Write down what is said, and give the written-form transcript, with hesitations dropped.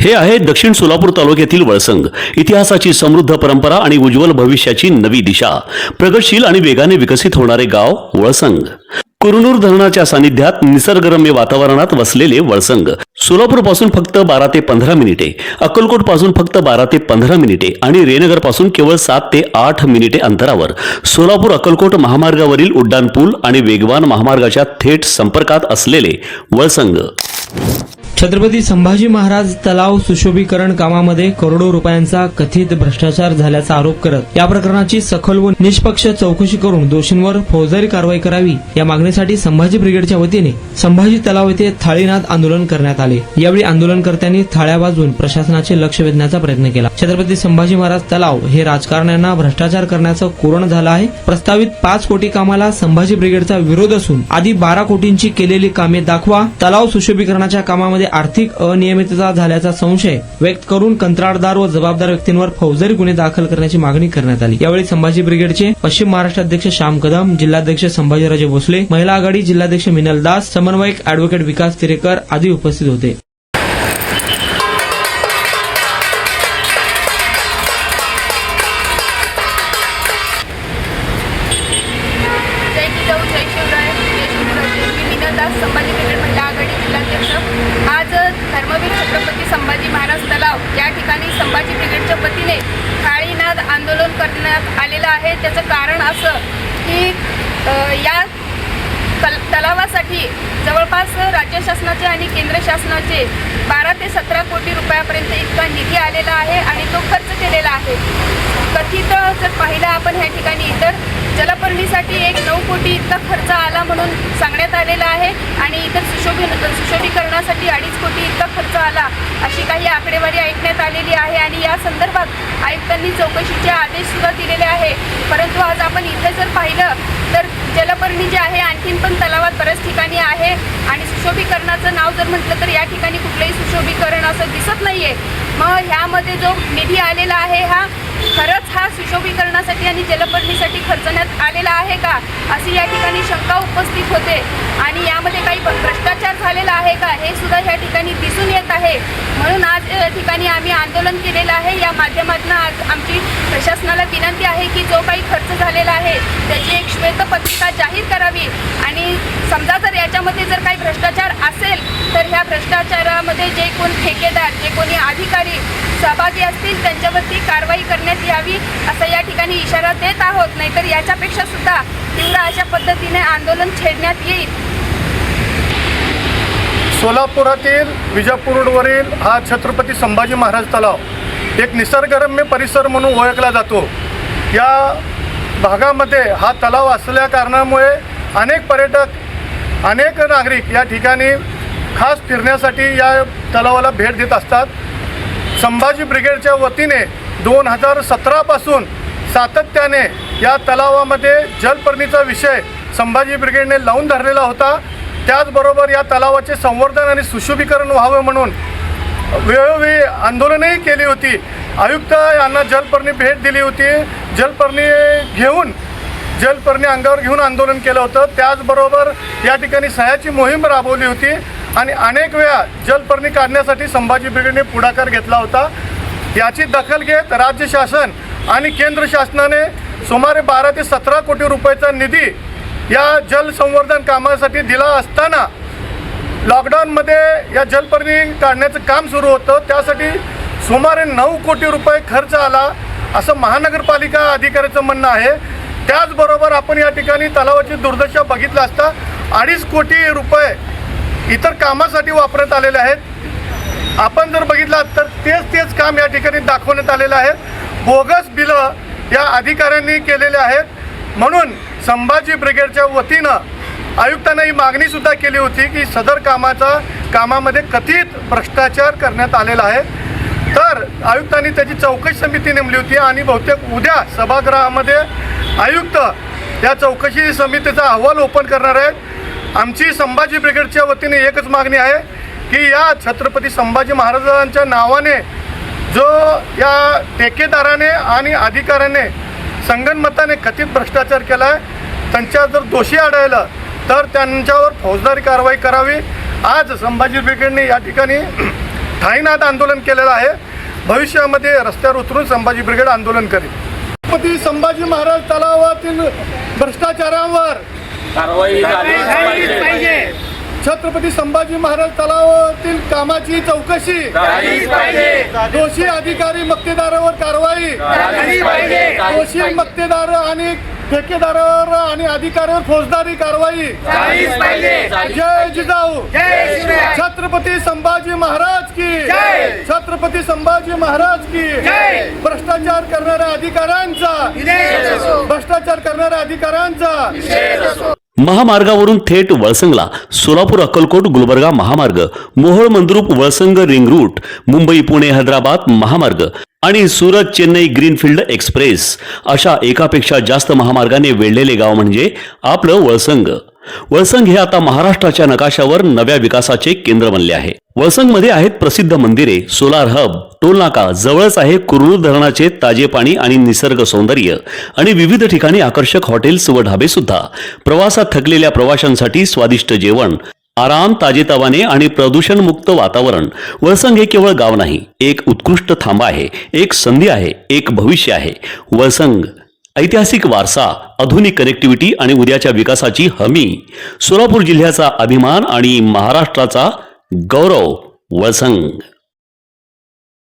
हे आहे दक्षिण सोलापूर तालुक्यातील वळसंग. इतिहासाची समृद्ध परंपरा आणि उज्ज्वल भविष्याची नवी दिशा. प्रगतशील आणि वेगाने विकसित होणारे गाव वळसंग. कुरनूर धरणाच्या सानिध्यात निसर्गरम्य वातावरणात वसलेले वळसंग सोलापूर पासून फक्त 12 ते 15 मिनिटे, अक्कलकोट पासून फक्त 12 ते 15 मिनिटे आणि रेनगर पासून केवळ 7 ते 8 मिनिटे अंतरावर सोलापूर अक्कलकोट महामार्गावरील उड्डाणपूल आणि वेगवान महामार्गाच्या थेट संपर्कात असलेले वळसंग. छत्रपती संभाजी महाराज तलाव सुशोभीकरण कामामध्ये करोडो रुपयांचा कथित भ्रष्टाचार झाल्याचा आरोप करत या प्रकरणाची सखोल व निष्पक्ष चौकशी करून दोषींवर फौजदारी कारवाई करावी या मागणीसाठी संभाजी ब्रिगेडच्या वतीने संभाजी तलाव येथे थाळीनाद आंदोलन करण्यात आले. यावेळी आंदोलनकर्त्यांनी थाळ्या वाजवून प्रशासनाचे लक्ष वेधण्याचा प्रयत्न केला. छत्रपती संभाजी महाराज तलाव हे राजकारण्यांना भ्रष्टाचार करण्याचं कोरण झालं आहे. प्रस्तावित 5 कोटी कामाला संभाजी ब्रिगेडचा विरोध असून आधी 12 कोटींची केलेली कामे दाखवा. तलाव सुशोभीकरणाच्या कामामध्ये आर्थिक अनियमितता झाल्याचा संशय व्यक्त करून कंत्राटदार व जबाबदार व्यक्तींवर फौजदारी गुन्हे दाखल करण्याची मागणी करण्यात आली. यावेळी संभाजी ब्रिगेडचे पश्चिम महाराष्ट्र अध्यक्ष श्याम कदम, जिल्हाध्यक्ष संभाजीराजे भोसले, महिला आघाडी जिल्हाध्यक्ष मिनल दास, समन्वयक अॅडव्होकेट विकास तिरेकर आदी उपस्थित होते. संभाजी ब्रिगेड महिला आघाडी जिल्हाध्यक्ष. आज धर्मवीर छत्रपती संभाजी महाराज तलाव या ठिकाणी संभाजी ब्रिगेडच्या वतीने थाळीनाद आंदोलन करण्यात आलेलं आहे. त्याचं कारण असं की या तलावासाठी जवळपास राज्य शासनाचे आणि केंद्र शासनाचे 12 ते 17 कोटी रुपयापर्यंत इतका निधी आलेला आहे आणि तो खर्च केलेला आहे. कथित जर पाहिलं आपण ह्या ठिकाणी तर जलपर्णीसाठी 9 कोटी इतका खर्च आला म्हणून सांगण्यात आलेला आहे आणि इतर सुशोभीकरणासाठी 2.5 कोटी इतका खर्च आला अशी काही आकडेवारी ऐकण्यात आलेली आहे. आणि या संदर्भात आयुक्तांनी चौकशीचे आदेश सुद्धा दिलेले आहे. परंतु आज आपण इथे जर पाहिलं तर जलपर्णी जे आहे आणखीन पण तलावात बऱ्याच ठिकाणी आहे आणि सुशोभीकरणाचं नाव जर म्हटलं तर या ठिकाणी कुठलंही सुशोभीकरण असं दिसत नाहीये. मग ह्यामध्ये जो निधी आलेला आहे हा खरंच हा सुशोभीकरणासाठी आणि जलपर्णीसाठी खर्चण्यात आलेला आहे का अशी या ठिकाणी शंका उपस्थित होते. आणि यामध्ये काही भ्रष्टाचार झालेला आहे का हे सुद्धा या ठिकाणी दिसून येत आहे. म्हणून आज या ठिकाणी आम्ही आंदोलन केलेलं आहे. या माध्यमातून आज आमची प्रशासनाला विनंती आहे की जो काही खर्च झालेला आहे त्याची एक श्वेतपत्रिका जाहीर करावी आणि समजा जर याच्यामध्ये जर काही भ्रष्टाचार असेल तर ह्या भ्रष्टाचारामध्ये जे कोण ठेकेदार, जे कोणी अधिकारी सहभागी असतील त्यांच्यावरती कारवाई करण्यात यावी असं या ठिकाणी इशारा देत आहोत. नाहीतर याच्यापेक्षा सुद्धा तीव्र अशा पद्धतीने आंदोलन छेडण्यात येईल. सोलापुरातील विजापूर रोडवरील हा छत्रपती संभाजी महाराज तलाव एक निसर्गरम्य परिसर म्हणून ओळखला जातो. या भागामध्ये हा तलाव असल्या कारणामुळे अनेक पर्यटक, अनेक नागरिक या ठिकाणी खास फिरण्यासाठी या तलावाला भेट देत असतात. संभाजी ब्रिगेडच्या वतीने 2017 पासून सातत्याने या तलावामध्ये जलपर्णीचा विषय संभाजी ब्रिगेडने लावून धरलेला होता. त्याचबरोबर या तलावाचे संवर्धन आणि सुशोभीकरण व्हावं म्हणून वेळोवेळी आंदोलनही केली होती. आयुक्त यांना जलपर्णी भेट दिली होती. जलपर्णी अंगावर घेऊन आंदोलन केलं होतं. त्याचबरोबर या ठिकाणी सह्याची मोहीम राबवली होती आणि अनेक वेळा जलपर्णी काढण्यासाठी संभाजी ब्रिगेडने पुढाकार घेतला होता. याची दखल घेत राज्य शासन आणि केंद्र शासनाने सुमारे 12 ते 17 कोटी रुपयाचा निधी या जलसंवर्धन कामासाठी दिला असताना लॉकडाऊनमध्ये या जलपर्णी काढण्याचं काम सुरू होतं. त्यासाठी सुमारे 9 कोटी रुपये खर्च आला असं महानगरपालिका अधिकाऱ्याचं म्हणणं आहे. त्याचबरोबर आपण या ठिकाणी तलावाची दुर्दशा बघितलं असता 2.5 कोटी रुपये इतर कामासाठी वापरण्यात आलेले आहेत. आपण जर बघितलं तर तेच काम या ठिकाणी दाखवण्यात आलेलं आहे. बोगस बिलं या अधिकाऱ्यांनी केलेले आहेत. म्हणून संभाजी ब्रिगेडच्या वतीनं आयुक्तांना ही मागणीसुद्धा केली होती की सदर कामामध्ये कथित भ्रष्टाचार करण्यात आलेला आहे. तर आयुक्तांनी त्याची चौकशी समिती नेमली होती आणि बहुतेक उद्या सभागृहामध्ये आयुक्त या चौकशी समितीचा अहवाल ओपन करणार आहेत. आमची संभाजी ब्रिगेडच्या वतीने एकच मागणी आहे की या छत्रपती संभाजी महाराजांच्या नावाने जो या ठेकेदाराने आणि अधिकाऱ्याने संगनमताने कथित भ्रष्टाचार केला आहे त्यांच्या जर दोषी आढळलं तर त्यांच्यावर फौजदारी कारवाई करावी. आज संभाजी ब्रिगेडने या ठिकाणी ठाईनाद आंदोलन केलेलं आहे. भविष्यामध्ये रस्त्यावर उतरून संभाजी ब्रिगेड आंदोलन करेल. छत्रपती संभाजी महाराज तलावातील भ्रष्टाचारांवर कारवाई झालीच पाहिजे. छत्रपती संभाजी महाराज तलावातील कामाची चौकशी झालीच पाहिजे. दोषी अधिकारी मक्तेदारावर कारवाई झालीच पाहिजे. दोषी मक्तेदार आणि ठेकेदारावर आणि अधिकाऱ्यावर फौजदारी कारवाई झालीच पाहिजे. जय जिजाऊ. छत्रपती संभाजी महाराज की जय. छत्रपती संभाजी महाराज की जय. भ्रष्टाचार करणाऱ्या अधिकाऱ्यांचा महामार्गावरून थेट वळसंगला सोलापूर अक्कलकोट गुलबर्गा महामार्ग, मोहोळ मंद्रुप वळसंग रिंग रूट, मुंबई पुणे हैदराबाद महामार्ग आणि सुरत चेन्नई ग्रीनफील्ड एक्सप्रेस अशा एकापेक्षा जास्त महामार्गाने वेढलेले गाव म्हणजे आपलं वळसंग. वळसंग हे आता महाराष्ट्राच्या नकाशावर नव्या विकासाचे केंद्र बनले आहे. वळसंगमध्ये आहेत प्रसिद्ध मंदिरे, सोलार हब, टोलनाका, जवळच आहे कुरनूर धरणाचे ताजे पाणी आणि निसर्ग सौंदर्य आणि विविध ठिकाणी आकर्षक हॉटेल्स व ढाबे सुद्धा. प्रवासात थकलेल्या प्रवाशांसाठी स्वादिष्ट जेवण, आराम, ताजेतवाने आणि प्रदूषणमुक्त वातावरण. वळसंग हे केवळ गाव नाही, एक उत्कृष्ट थांबा आहे, एक संधी आहे, एक भविष्य आहे. वळसंग ऐतिहासिक वारसा, आधुनिक कनेक्टिव्हिटी आणि उद्याच्या विकासाची हमी. सोलापूर जिल्ह्याचा अभिमान आणि महाराष्ट्राचा गौरव. वळसंग.